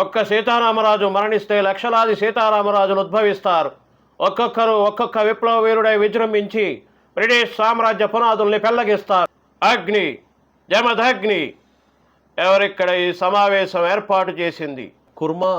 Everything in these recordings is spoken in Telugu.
ఒక్క సీతారామరాజు మరణిస్తే లక్షలాది సీతారామరాజులు ఉద్భవిస్తారు. ఒక్కొక్కరు ఒక్కొక్క విప్లవ వీరుడై విజృంభించి బ్రిటిష్ సామ్రాజ్య పునాదుల్ని పెళ్లగిస్తారు. అగ్ని, జమదగ్ని ఎవరిక్కడ ఈ సమావేశం ఏర్పాటు చేసింది? కుర్మా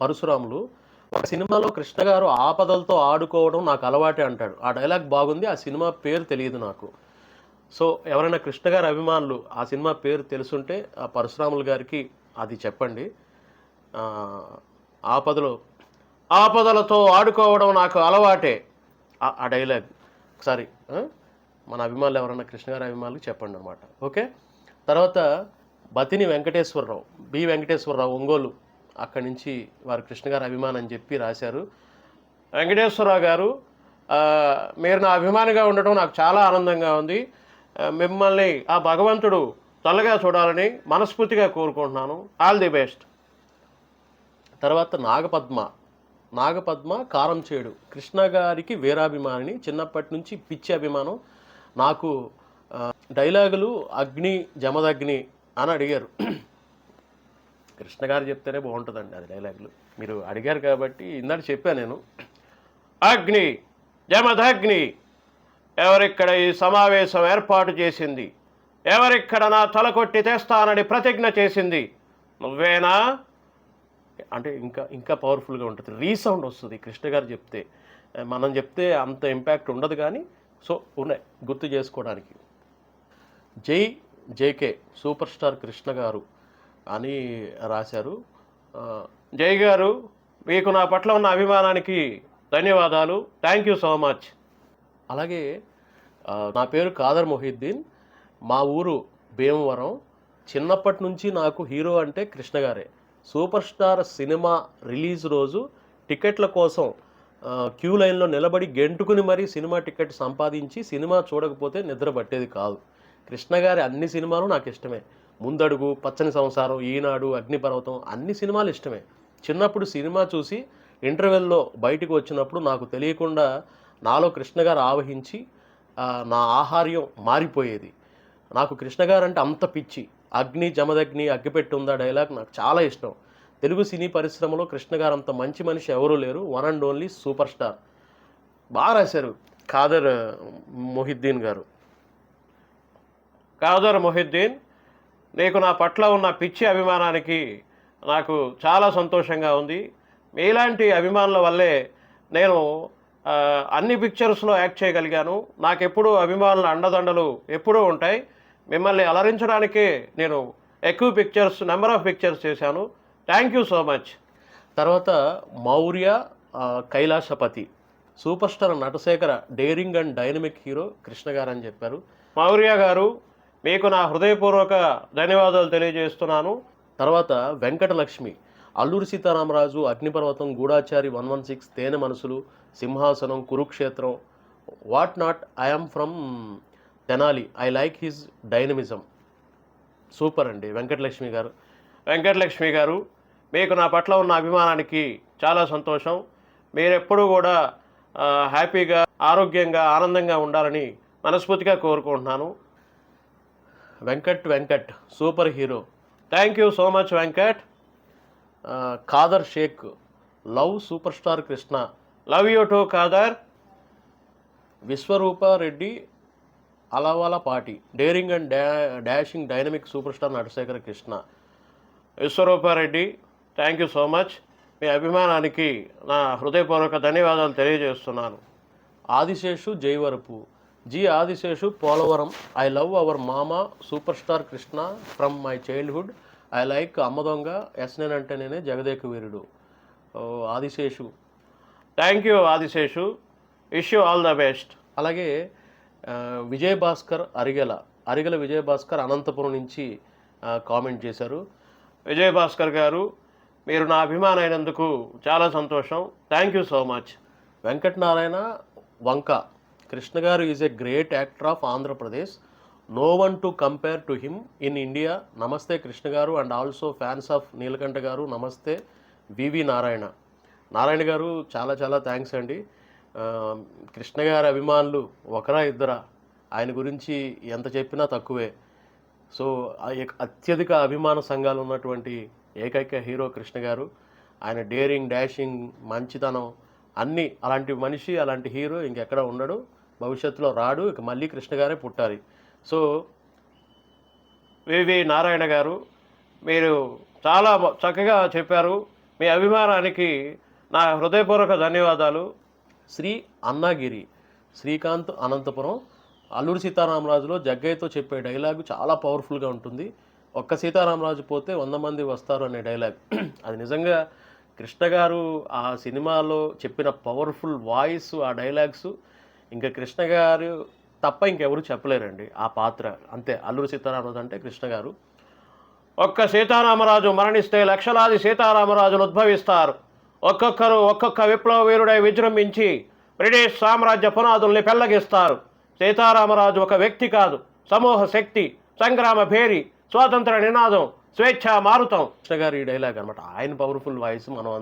పరశురాములు ఒక సినిమాలో కృష్ణ గారు ఆపదలతో ఆడుకోవడం నాకు అలవాటే అంటాడు. ఆ డైలాగ్ బాగుంది. ఆ సినిమా పేరు తెలియదు నాకు. సో ఎవరైనా కృష్ణ గారి అభిమానులు ఆ సినిమా పేరు తెలుసుంటే ఆ పరశురాములు గారికి అది చెప్పండి. ఆపదలతో ఆడుకోవడం నాకు అలవాటే, ఆ డైలాగ్ ఒకసారి మన అభిమానులు ఎవరైనా కృష్ణ గారి అభిమానులకు చెప్పండి అనమాట. ఓకే. తర్వాత బతిని వెంకటేశ్వరరావు, బి వెంకటేశ్వరరావు, ఒంగోలు, అక్కడి నుంచి వారు కృష్ణ గారి అభిమానం అని చెప్పి రాశారు. వెంకటేశ్వరరావు గారు, మీరు నా అభిమానిగా ఉండటం నాకు చాలా ఆనందంగా ఉంది. మిమ్మల్ని ఆ భగవంతుడు తల్లగా చూడాలని మనస్ఫూర్తిగా కోరుకుంటున్నాను. All the best. తర్వాత నాగపద్మ కారంచేడు, కృష్ణ గారికి వీరాభిమానిని, చిన్నప్పటి నుంచి పిచ్చి అభిమానం. నాకు డైలాగులు అగ్ని జమదగ్ని అని అడిగారు. కృష్ణ గారు చెప్తేనే బాగుంటుందండి అది డైలాగులు. మీరు అడిగారు కాబట్టి ఇందాక చెప్పాను నేను. అగ్ని జమదగ్ని ఎవరిక్కడ ఈ సమావేశం ఏర్పాటు చేసింది? ఎవరిక్కడ నా తల కొట్టి తెస్తానని ప్రతిజ్ఞ చేసింది? నువ్వేనా అంటే ఇంకా పవర్ఫుల్గా ఉంటుంది. రీసౌండ్ వస్తుంది కృష్ణ గారు చెప్తే. మనం చెప్తే అంత ఇంపాక్ట్ ఉండదు, కానీ సో ఉన్నాయి గుర్తు చేసుకోవడానికి. JK super star Krishna garu అని రాశారు. జై గారు, మీకు నా పట్ల ఉన్న అభిమానానికి ధన్యవాదాలు. Thank you so much. అలాగే నా పేరు ఖాదర్ మొహిద్దీన్, మా ఊరు భీమవరం. చిన్నప్పటి నుంచి నాకు హీరో అంటే కృష్ణ గారే. సూపర్ స్టార్ సినిమా రిలీజ్ రోజు టికెట్ల కోసం క్యూ లైన్లో నిలబడి గెంటుకుని మరీ సినిమా టికెట్ సంపాదించి సినిమా చూడకపోతే నిద్ర పట్టేది కాదు. కృష్ణ గారి అన్ని సినిమాలు నాకు ఇష్టమే. ముందడుగు, పచ్చని సంసారం, ఈనాడు, అగ్నిపర్వతం అన్ని సినిమాలు ఇష్టమే. చిన్నప్పుడు సినిమా చూసి ఇంటర్వెల్లో బయటకు వచ్చినప్పుడు నాకు తెలియకుండా నాలో కృష్ణ గారు ఆవహించి నా ఆహార్యం మారిపోయేది. నాకు కృష్ణ గారు అంటే అంత పిచ్చి. అగ్ని జమదగ్ని అగ్గిపెట్టి ఉందా డైలాగ్ నాకు చాలా ఇష్టం. తెలుగు సినీ పరిశ్రమలో కృష్ణ గారు అంత మంచి మనిషి ఎవరూ లేరు. One and only super star. బాగా రాశారు ఖాదర్ మొహిద్దీన్ గారు. ఖాదర్ మొహిద్దీన్, నీకు నా పట్ల ఉన్న పిచ్చి అభిమానానికి నాకు చాలా సంతోషంగా ఉంది. మీలాంటి అభిమానుల వల్లే నేను అన్ని పిక్చర్స్లో యాక్ట్ చేయగలిగాను. నాకెప్పుడూ అభిమానుల అండదండలు ఎప్పుడూ ఉంటాయి. మిమ్మల్ని అలరించడానికే నేను ఎక్కువ పిక్చర్స్, నెంబర్ ఆఫ్ పిక్చర్స్ చేశాను. Thank you so much. తర్వాత Maurya Kailasapathi, super star Natasekhara daring and dynamic hero Krishna garu అని చెప్పారు. మౌర్య గారు, మీకు నా హృదయపూర్వక ధన్యవాదాలు తెలియజేస్తున్నాను. తర్వాత వెంకటలక్ష్మి, అల్లూరి సీతారామరాజు, అగ్నిపర్వతం, గూఢాచారి, 116, Thene Manasulu, Simhasanam, Kurukshetram, what not, I'm from Tenali, I like his dynamism. Super అండి వెంకటలక్ష్మి గారు, మీకు నా పట్ల ఉన్న అభిమానానికి చాలా సంతోషం. మీరెప్పుడూ కూడా హ్యాపీగా, ఆరోగ్యంగా, ఆనందంగా ఉండాలని మనస్ఫూర్తిగా కోరుకుంటున్నాను. Venkat super hero. Thank you so much Venkat. Khader Shaik, love super star Krishna, love you too Khader. Vishwarupa Reddy Alavalapati, daring and dashing dynamic super star Natasekhara Krishna. Vishwarupa Reddy, thank you so much. మీ అభిమానానికి నా హృదయపూర్వక ధన్యవాదాలు తెలియజేస్తున్నాను. Adiseshu Jaivarapu, Adiseshu Polavaram, I love our మామ super star Krishna from my childhood, I like Ammadonga, ఎస్నేన్ అంటే నేనే, Jagadeka Veerudu. Adiseshu, thank you Adiseshu, wish you all the best. అలాగే విజయభాస్కర్ అరిగెల విజయభాస్కర్ అనంతపురం నుంచి కామెంట్ చేశారు. విజయభాస్కర్ గారు, మీరు నా అభిమానం అయినందుకు చాలా సంతోషం. Thank you so much. Venkatanarayana Vanka, Krishna garu is a great actor of Andhra Pradesh, no one to compare to him in India. నమస్తే Krishna garu and also fans of Neelakanta garu. నమస్తే. వివి నారాయణ గారు, చాలా చాలా థ్యాంక్స్ అండి. కృష్ణ గారి అభిమానులు ఒకరా ఇద్దరా, ఆయన గురించి ఎంత చెప్పినా తక్కువే. సో అత్యధిక అభిమాన సంఘాలు ఉన్నటువంటి ఏకైక హీరో కృష్ణ గారు. ఆయన డేరింగ్, డాషింగ్, మంచితనం అన్నీ అలాంటి మనిషి, అలాంటి హీరో ఇంకెక్కడ ఉండడు, భవిష్యత్తులో రాడు. ఇక మళ్ళీ కృష్ణ గారే పుట్టాలి. సో వివి నారాయణ గారు, మీరు చాలా చక్కగా చెప్పారు. మీ అభిమానానికి నా హృదయపూర్వక ధన్యవాదాలు. శ్రీ అన్నాగిరి, శ్రీకాంత్, అనంతపురం. అల్లూరి సీతారామరాజులో జగ్గయ్యతో చెప్పే డైలాగు చాలా పవర్ఫుల్గా ఉంటుంది. ఒక్క సీతారామరాజు పోతే 100 మంది వస్తారు అనే డైలాగ్. అది నిజంగా కృష్ణ గారు ఆ సినిమాలో చెప్పిన పవర్ఫుల్ వాయిస్, ఆ డైలాగ్స్ ఇంకా కృష్ణ గారు తప్ప ఇంకెవరు చెప్పలేరండి ఆ పాత్ర. అంతే, అల్లూరి సీతారామరాజు అంటే కృష్ణ గారు. ఒక్క సీతారామరాజు మరణిస్తే లక్షలాది సీతారామరాజులు ఉద్భవిస్తారు. ఒక్కొక్కరు ఒక్కొక్క విప్లవ వీరుడై విజృంభించి బ్రిటిష్ సామ్రాజ్య పునాదుల్ని పెళ్లగిస్తారు. సీతారామరాజు ఒక వ్యక్తి కాదు, సమూహ శక్తి, సంగ్రామ భేరి, స్వాతంత్ర నినాదం, స్వేచ్ఛ మారుతం. కృష్ణ గారి ఈ డైలాగ్ అనమాట. ఆయన పవర్ఫుల్ వాయిస్ మనం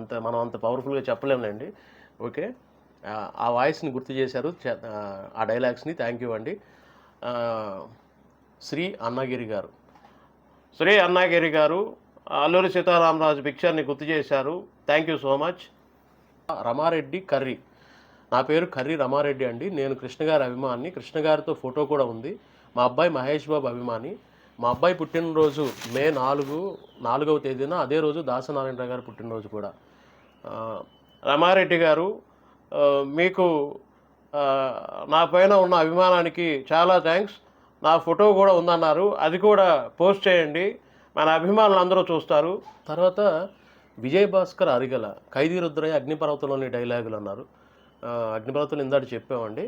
అంత పవర్ఫుల్గా చెప్పలేములేండి. ఓకే, ఆ వాయిస్ని గుర్తు చేశారు, ఆ డైలాగ్స్ని. థ్యాంక్ యూ అండి. శ్రీ అన్నగిరి గారు, శ్రీ అన్నగిరి గారు అల్లూరి సీతారామరాజు పిక్చర్ని గుర్తు చేశారు. Thank you so much. Rama Reddy curry, నా పేరు కర్రీ రమారెడ్డి అండి. నేను కృష్ణ గారి అభిమాని. కృష్ణ గారితో ఫోటో కూడా ఉంది. మా అబ్బాయి మహేష్ బాబు అభిమాని. మా అబ్బాయి పుట్టినరోజు మే 4వ తేదీన, అదే రోజు దాసనారాయణరావు గారు పుట్టినరోజు కూడా. రమారెడ్డి గారు, మీకు నా పైన ఉన్న అభిమానానికి చాలా థ్యాంక్స్. నా ఫోటో కూడా ఉందన్నారు, అది కూడా పోస్ట్ చేయండి, మన అభిమానులు అందరూ చూస్తారు. తర్వాత విజయభాస్కర్ అరిగల, ఖైదీ రుద్రయ్య, అగ్నిపర్వతంలోని డైలాగులు అన్నారు. అగ్నిపర్వతం ఇందాక చెప్పామండి.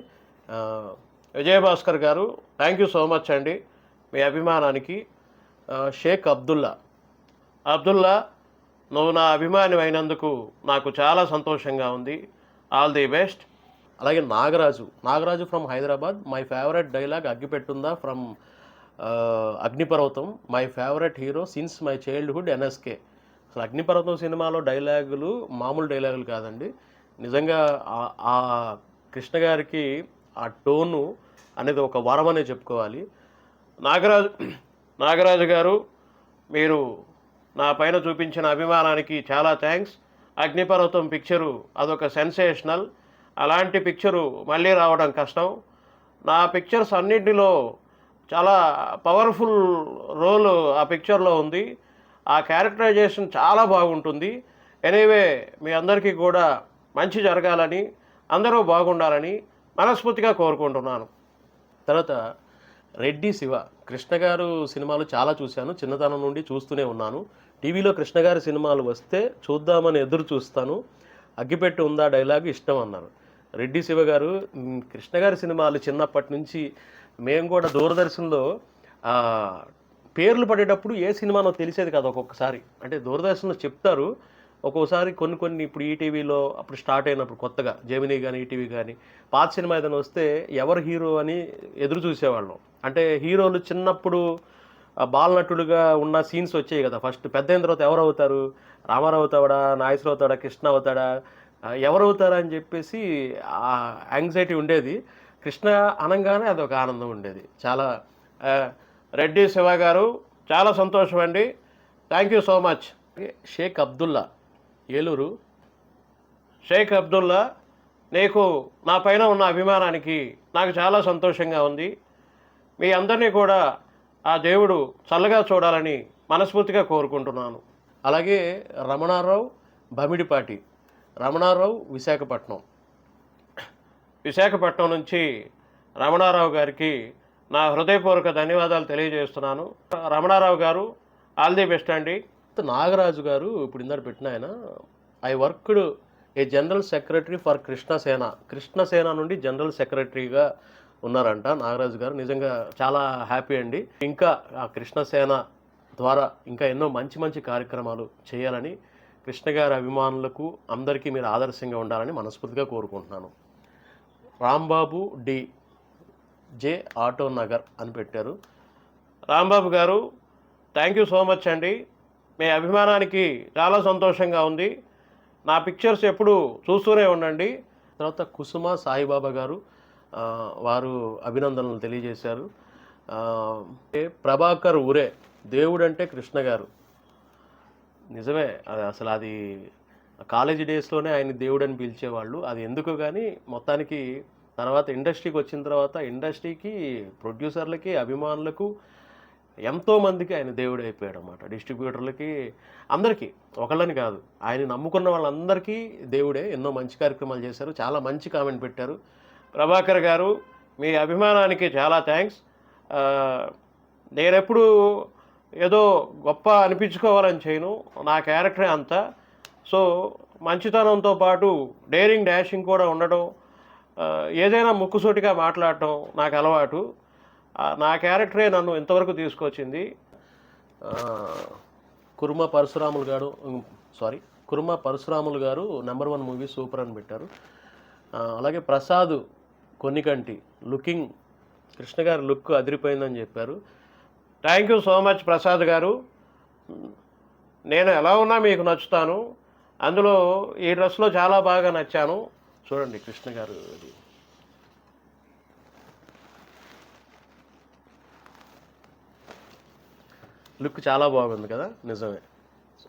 విజయభాస్కర్ గారు, థ్యాంక్ యూ సో మచ్ అండి మీ అభిమానానికి. షేక్ అబ్దుల్లా, నువ్వు నా అభిమాని అయినందుకు నాకు చాలా సంతోషంగా ఉంది. All the best. అలాగే Nagaraju from Hyderabad. My favourite dialogue అగ్గిపెట్టుందా from Agniparvatam. My favourite hero since my childhood NSK. అసలు అగ్నిపర్వతం సినిమాలో డైలాగులు మామూలు డైలాగులు కాదండి. నిజంగా ఆ కృష్ణ గారికి ఆ టోను అనేది ఒక వరం అనే చెప్పుకోవాలి. నాగరాజు గారు, మీరు నా పైన చూపించిన అభిమానానికి చాలా థ్యాంక్స్. అగ్నిపర్వతం పిక్చరు అదొక సెన్సేషనల్. అలాంటి పిక్చరు మళ్ళీ రావడం కష్టం. నా పిక్చర్స్ అన్నింటిలో చాలా పవర్ఫుల్ రోల్ ఆ పిక్చర్లో ఉంది. ఆ క్యారెక్టరైజేషన్ చాలా బాగుంటుంది. ఎనీవే, మీ అందరికీ కూడా మంచి జరగాలని, అందరూ బాగుండాలని మనస్ఫూర్తిగా కోరుకుంటున్నాను. తర్వాత రెడ్డి శివ, కృష్ణ గారు సినిమాలు చాలా చూశాను, చిన్నతనం నుండి చూస్తూనే ఉన్నాను. టీవీలో కృష్ణ గారి సినిమాలు వస్తే చూద్దామని ఎదురు చూస్తాను. అగ్గిపెట్టి ఉందా డైలాగ్ ఇష్టం అన్నారు. రెడ్డి శివ గారు, కృష్ణ గారి సినిమాలు చిన్నప్పటి నుంచి మేము కూడా దూరదర్శన్లో పేర్లు పడేటప్పుడు ఏ సినిమానో తెలిసేది కాదు ఒక్కొక్కసారి. అంటే దూరదర్శన్లో చెప్తారు ఒక్కోసారి కొన్ని ఇప్పుడు ఈటీవీలో అప్పుడు స్టార్ట్ అయినప్పుడు కొత్తగా జెమినీ కానీ ఈటీవీ కానీ పాత సినిమా ఏదైనా వస్తే ఎవరు హీరో అని ఎదురు చూసేవాళ్ళం. అంటే హీరోలు చిన్నప్పుడు బాలనటుడుగా ఉన్న సీన్స్ వచ్చాయి కదా. ఫస్ట్ పెద్ద అయిన తర్వాత ఎవరు అవుతారు, రామారావు అవుతాడా, నాగేశ్వరరావు అవుతాడా, కృష్ణ అవుతాడా, ఎవరు అవుతారా అని చెప్పేసి ఆ యాంగ్జైటీ ఉండేది. కృష్ణ అనంగానే అదొక ఆనందం ఉండేది చాలా. రెడ్డి శివ గారు, చాలా సంతోషం అండి. Thank you so much. Shaik Abdullah, Eluru. Shaik Abdullah, నీకు నా పైన ఉన్న అభిమానానికి నాకు చాలా సంతోషంగా ఉంది. మీ అందరినీ కూడా ఆ దేవుడు చల్లగా చూడాలని మనస్ఫూర్తిగా కోరుకుంటున్నాను. అలాగే రమణారావు బమిడిపాటి, రమణారావు విశాఖపట్నం నుంచి రమణారావు గారికి నా హృదయపూర్వక ధన్యవాదాలు తెలియజేస్తున్నాను. రమణారావు గారు, ఆల్ ది బెస్ట్ అండి. నాగరాజు గారు, ఇప్పుడు ఇందాక పెట్టిన ఆయన, I worked A general secretary for Krishnasena నుండి జనరల్ సెక్రటరీగా ఉన్నారంట నాగరాజు గారు. నిజంగా చాలా హ్యాపీ అండి. ఇంకా ఆ కృష్ణసేన ద్వారా ఇంకా ఎన్నో మంచి మంచి కార్యక్రమాలు చేయాలని, కృష్ణ గారి అభిమానులకు అందరికీ మీరు ఆదర్శంగా ఉండాలని మనస్ఫూర్తిగా కోరుకుంటున్నాను. Rambabu D J auto Nagar అని పెట్టారు. రాంబాబు గారు, థ్యాంక్ యూ సో మచ్ అండి. మీ అభిమానానికి చాలా సంతోషంగా ఉంది. నా పిక్చర్స్ ఎప్పుడు చూస్తూనే ఉండండి. తర్వాత కుసుమ సాయిబాబా గారు, వారు అభినందనలు తెలియజేశారు. ప్రభాకర్ ఊరే, దేవుడంటే కృష్ణ గారు. నిజమే. అది అసలు అది కాలేజీ డేస్‌లోనే ఆయన్ని దేవుడని పిలిచేవాళ్ళు. అది ఎందుకో గానీ మొత్తానికి తర్వాత ఇండస్ట్రీకి వచ్చిన తర్వాత ఇండస్ట్రీకి, ప్రొడ్యూసర్‌లకి, అభిమానులకు ఎంతో మందికి ఆయన దేవుడైపోయాడనమాట. డిస్ట్రిబ్యూటర్లకి అందరికీ. ఒకళ్ళని కాదు. ఆయన్ని నమ్ముకున్న వాళ్ళందరికీ దేవుడే. ఎన్నో మంచి కార్యక్రమాలు చేశారు. చాలా మంచి కామెంట్ పెట్టారు. ప్రభాకర్ గారు మీ అభిమానానికి చాలా థ్యాంక్స్. నేనెప్పుడూ ఏదో గొప్ప అనిపించుకోవాలని చేయను. నా క్యారెక్టరే అంత. సో మంచితనంతో పాటు డేరింగ్ డాషింగ్ కూడా ఉండడం, ఏదైనా ముక్కుసూటిగా మాట్లాడటం నాకు అలవాటు. నా క్యారెక్టరే నన్ను ఇంతవరకు తీసుకొచ్చింది. కుర్మ పరశురాములు గారు #1 మూవీ సూపర్ అని పెట్టారు. అలాగే ప్రసాద్ కొన్నికంటి లుకింగ్, కృష్ణ గారి లుక్ అదిరిపోయిందని చెప్పారు. Thank you so much Prasad గారు. నేను ఎలా ఉన్నా మీకు నచ్చుతాను. అందులో ఈ డ్రెస్లో చాలా బాగా నచ్చాను. చూడండి కృష్ణ గారు అది. లుక్ చాలా బాగుంది కదా, నిజమే.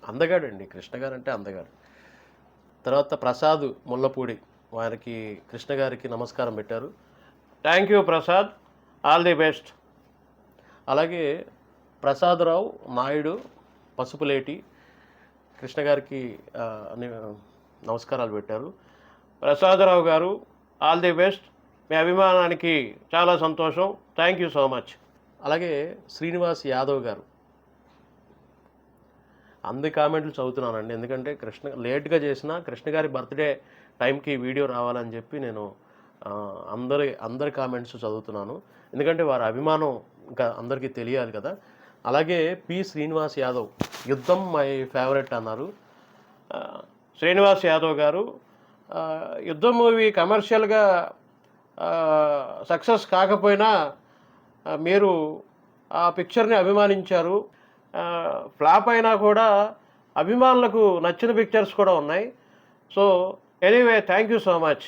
అందగాడండి కృష్ణ గారు అంటే అందగాడు. తర్వాత ప్రసాద్ ముల్లపూడి వారికి కృష్ణ గారికి నమస్కారం పెట్టారు. Thank you Prasad, all the best. అలాగే ప్రసాదరావు నాయుడు పసుపులేటి కృష్ణ గారికి నమస్కారాలు పెట్టారు. ప్రసాదరావు గారు ఆల్ ది బెస్ట్, మీ అభిమానానికి చాలా సంతోషం, థ్యాంక్ యూ సో మచ్. అలాగే శ్రీనివాస్ యాదవ్ గారు, అందరి కామెంట్లు చదువుతున్నానండి. ఎందుకంటే లేట్గా చేసిన కృష్ణ గారి బర్త్డే టైంకి వీడియో రావాలని చెప్పి నేను అందరి కామెంట్స్ చదువుతున్నాను. ఎందుకంటే వారి అభిమానం ఇంకా అందరికీ తెలియాలి కదా. అలాగే పి శ్రీనివాస్ యాదవ్, యుద్ధం మై ఫేవరెట్ అన్నారు. శ్రీనివాస్ యాదవ్ గారు, యుద్ధం మూవీ కమర్షియల్గా సక్సెస్ కాకపోయినా మీరు ఆ పిక్చర్ని అభిమానించారు. ఫ్లాప్ అయినా కూడా అభిమానులకు నచ్చిన పిక్చర్స్ కూడా ఉన్నాయి. So anyway thank you so much.